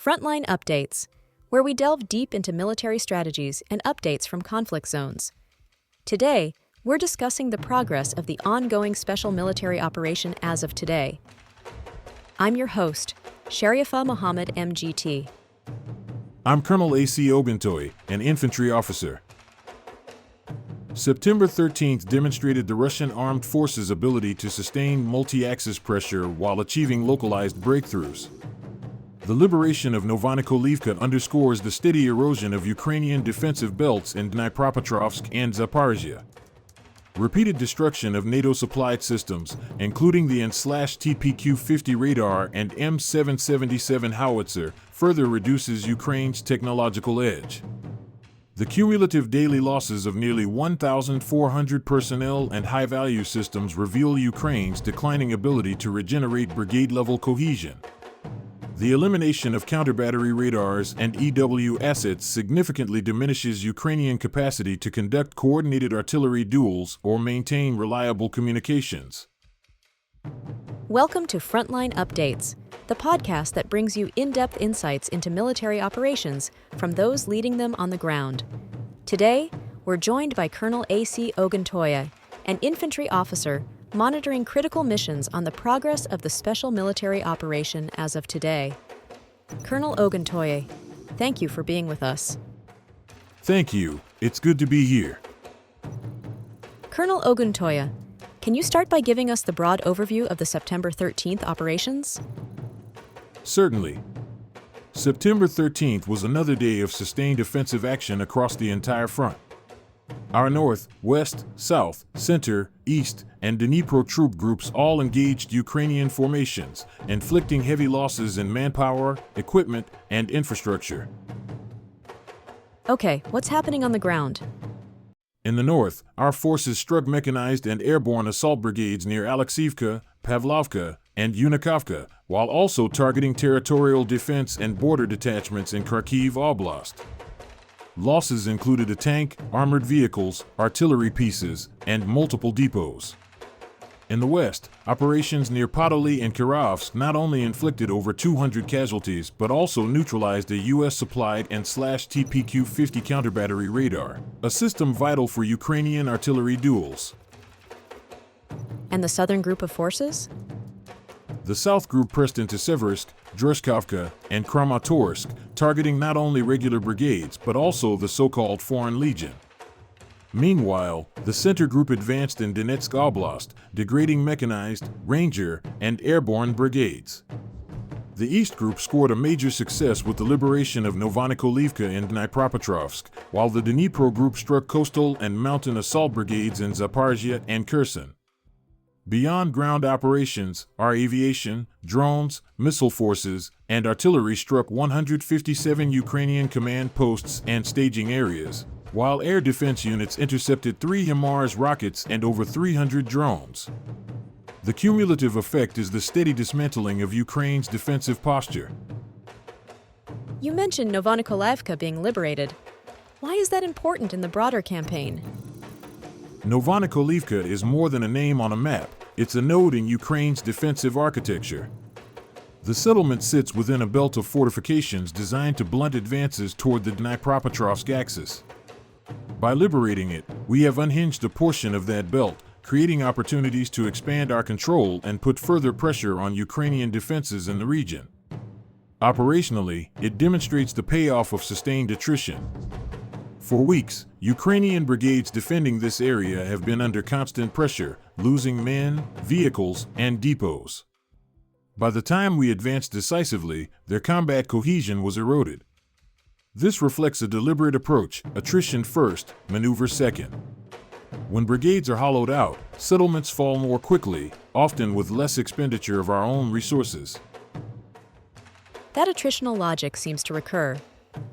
Frontline Updates, where we delve deep into military strategies and updates from conflict zones. Today, we're discussing the progress of the ongoing special military operation as of today. I'm your host, Sharifa Mohammed MGT. I'm Colonel A.C. Oguntoye, an infantry officer. September 13th demonstrated the Russian armed forces' ability to sustain multi-axis pressure while achieving localized breakthroughs. The liberation of Novonikolaevka underscores the steady erosion of Ukrainian defensive belts in Dnipropetrovsk and Zaporizhia. Repeated destruction of NATO-supplied systems, including the AN/TPQ-50 radar and M777 howitzer, further reduces Ukraine's technological edge. The cumulative daily losses of nearly 1,400 personnel and high-value systems reveal Ukraine's declining ability to regenerate brigade-level cohesion. The elimination of counter-battery radars and EW assets significantly diminishes Ukrainian capacity to conduct coordinated artillery duels or maintain reliable communications. Welcome to Frontline Updates, the podcast that brings you in-depth insights into military operations from those leading them on the ground. Today, we're joined by Colonel A.C. Oguntoye, an infantry officer monitoring critical missions on the progress of the special military operation as of today. Colonel Oguntoye, thank you for being with us. Thank you. It's good to be here. Colonel Oguntoye, can you start by giving us the broad overview of the September 13th operations? Certainly. September 13th was another day of sustained offensive action across the entire front. Our north, west, south, center, east, and Dnipro troop groups all engaged Ukrainian formations, inflicting heavy losses in manpower, equipment, and infrastructure. Okay, what's happening on the ground? In the north, our forces struck mechanized and airborne assault brigades near Alexievka, Pavlovka, and Unikovka, while also targeting territorial defense and border detachments in Kharkiv Oblast. Losses included a tank, armored vehicles, artillery pieces, and multiple depots. In the west, operations near Podoli and Kirovsk not only inflicted over 200 casualties but also neutralized a U.S.-supplied AN/TPQ-50 counter-battery radar, a system vital for Ukrainian artillery duels. And the southern group of forces? The South Group pressed into Seversk, Druzhkovka, and Kramatorsk, targeting not only regular brigades but also the so-called Foreign Legion. Meanwhile, the Center Group advanced in Donetsk Oblast, degrading mechanized, ranger, and airborne brigades. The East Group scored a major success with the liberation of Novonikolaevka in Dnipropetrovsk, while the Dnipro Group struck coastal and mountain assault brigades in Zaporizhia and Kherson. Beyond ground operations, our aviation, drones, missile forces, and artillery struck 157 Ukrainian command posts and staging areas, while air defense units intercepted 3 HIMARS rockets and over 300 drones. The cumulative effect is the steady dismantling of Ukraine's defensive posture. You mentioned Novonikolaevka being liberated. Why is that important in the broader campaign? Novonikolaevka is more than a name on a map. It's a node in Ukraine's defensive architecture. The settlement sits within a belt of fortifications designed to blunt advances toward the Dnipropetrovsk axis. By liberating it, we have unhinged a portion of that belt, creating opportunities to expand our control and put further pressure on Ukrainian defenses in the region. Operationally, it demonstrates the payoff of sustained attrition. For weeks, Ukrainian brigades defending this area have been under constant pressure, losing men, vehicles, and depots. By the time we advanced decisively, their combat cohesion was eroded. This reflects a deliberate approach: attrition first, maneuver second. When brigades are hollowed out, settlements fall more quickly, often with less expenditure of our own resources. That attritional logic seems to recur.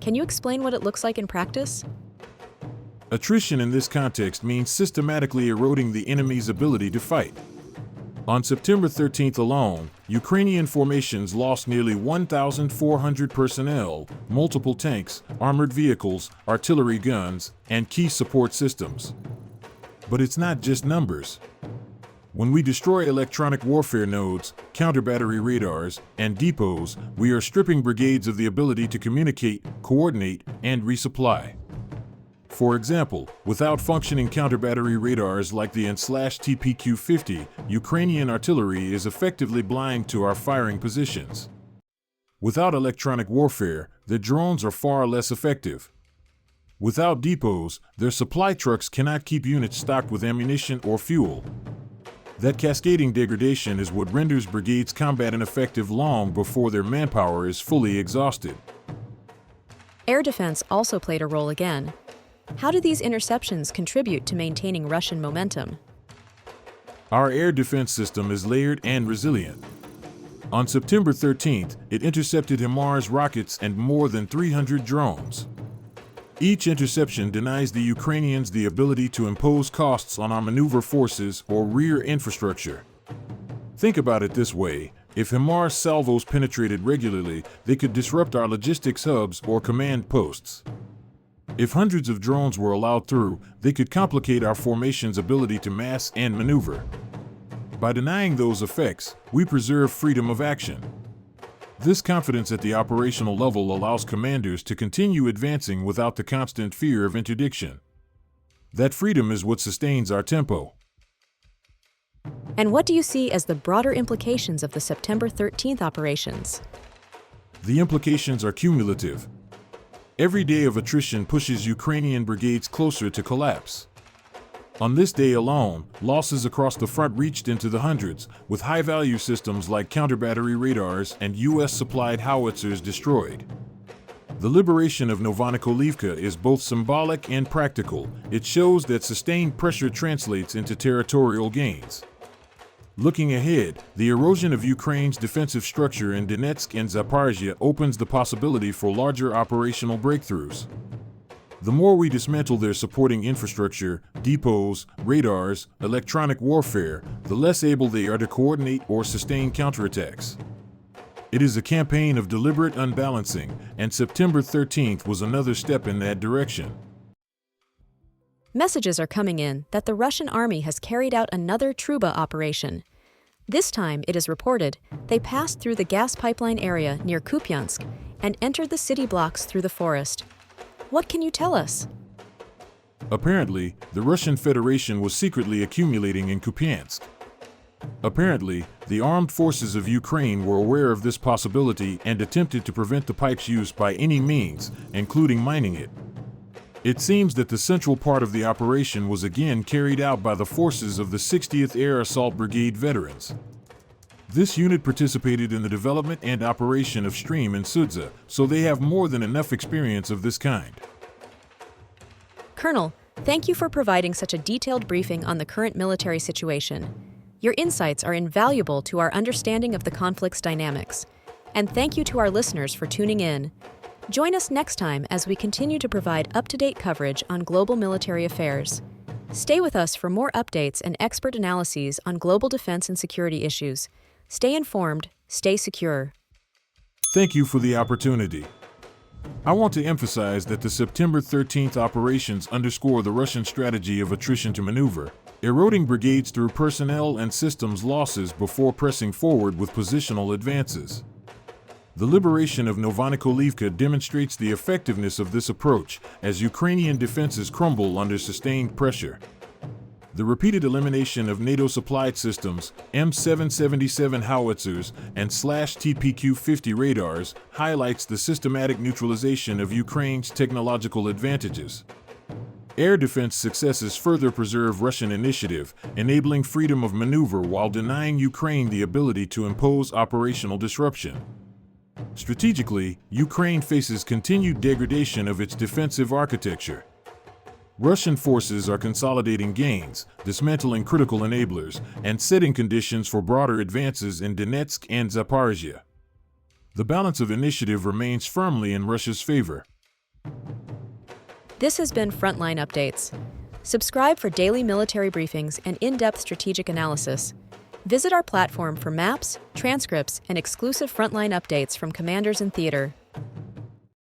Can you explain what it looks like in practice? Attrition in this context means systematically eroding the enemy's ability to fight. On September 13th alone, Ukrainian formations lost nearly 1,400 personnel, multiple tanks, armored vehicles, artillery guns, and key support systems. But it's not just numbers. When we destroy electronic warfare nodes, counter-battery radars, and depots, we are stripping brigades of the ability to communicate, coordinate, and resupply. For example, without functioning counter-battery radars like the AUC3I, Ukrainian artillery is effectively blind to our firing positions. Without electronic warfare, their drones are far less effective. Without depots, their supply trucks cannot keep units stocked with ammunition or fuel. That cascading degradation is what renders brigades' combat ineffective long before their manpower is fully exhausted. Air defense also played a role again. How do these interceptions contribute to maintaining Russian momentum? Our air defense system is layered and resilient. On September 13th, it intercepted HIMARS rockets and more than 300 drones. Each interception denies the Ukrainians the ability to impose costs on our maneuver forces or rear infrastructure. Think about it this way: if HIMARS salvos penetrated regularly, they could disrupt our logistics hubs or command posts. If hundreds of drones were allowed through, they could complicate our formation's ability to mass and maneuver. By denying those effects, we preserve freedom of action. This confidence at the operational level allows commanders to continue advancing without the constant fear of interdiction. That freedom is what sustains our tempo. And what do you see as the broader implications of the September 13th operations? The implications are cumulative. Every day of attrition pushes Ukrainian brigades closer to collapse. On this day alone, losses across the front reached into the hundreds, with high-value systems like counter-battery radars and U.S.-supplied howitzers destroyed. The liberation of Novonikolaevka is both symbolic and practical. It shows that sustained pressure translates into territorial gains. Looking ahead, the erosion of Ukraine's defensive structure in Donetsk and Zaporizhzhia opens the possibility for larger operational breakthroughs. The more we dismantle their supporting infrastructure, depots, radars, electronic warfare, the less able they are to coordinate or sustain counterattacks. It is a campaign of deliberate unbalancing, and September 13th was another step in that direction. Messages are coming in that the Russian army has carried out another Truba operation. This time, it is reported, they passed through the gas pipeline area near Kupiansk and entered the city blocks through the forest. What can you tell us? Apparently, the Russian Federation was secretly accumulating in Kupiansk. Apparently, the armed forces of Ukraine were aware of this possibility and attempted to prevent the pipe's use by any means, including mining it. It seems that the central part of the operation was again carried out by the forces of the 60th Air Assault Brigade veterans. This unit participated in the development and operation of Stream in Sudza, so they have more than enough experience of this kind. Colonel, thank you for providing such a detailed briefing on the current military situation. Your insights are invaluable to our understanding of the conflict's dynamics. And thank you to our listeners for tuning in. Join us next time as we continue to provide up-to-date coverage on global military affairs. Stay with us for more updates and expert analyses on global defense and security issues. Stay informed, stay secure. Thank you for the opportunity. I want to emphasize that the September 13th operations underscore the Russian strategy of attrition to maneuver, eroding brigades through personnel and systems losses before pressing forward with positional advances. The liberation of Novonikolaevka demonstrates the effectiveness of this approach as Ukrainian defenses crumble under sustained pressure. The repeated elimination of NATO-supplied systems, M777 howitzers, and /TPQ-50 radars highlights the systematic neutralization of Ukraine's technological advantages. Air defense successes further preserve Russian initiative, enabling freedom of maneuver while denying Ukraine the ability to impose operational disruption. Strategically, Ukraine faces continued degradation of its defensive architecture. Russian forces are consolidating gains, dismantling critical enablers, and setting conditions for broader advances in Donetsk and Zaporizhzhia. The balance of initiative remains firmly in Russia's favor. This has been Frontline Updates. Subscribe for daily military briefings and in-depth strategic analysis. Visit our platform for maps, transcripts, and exclusive Frontline updates from commanders in theater.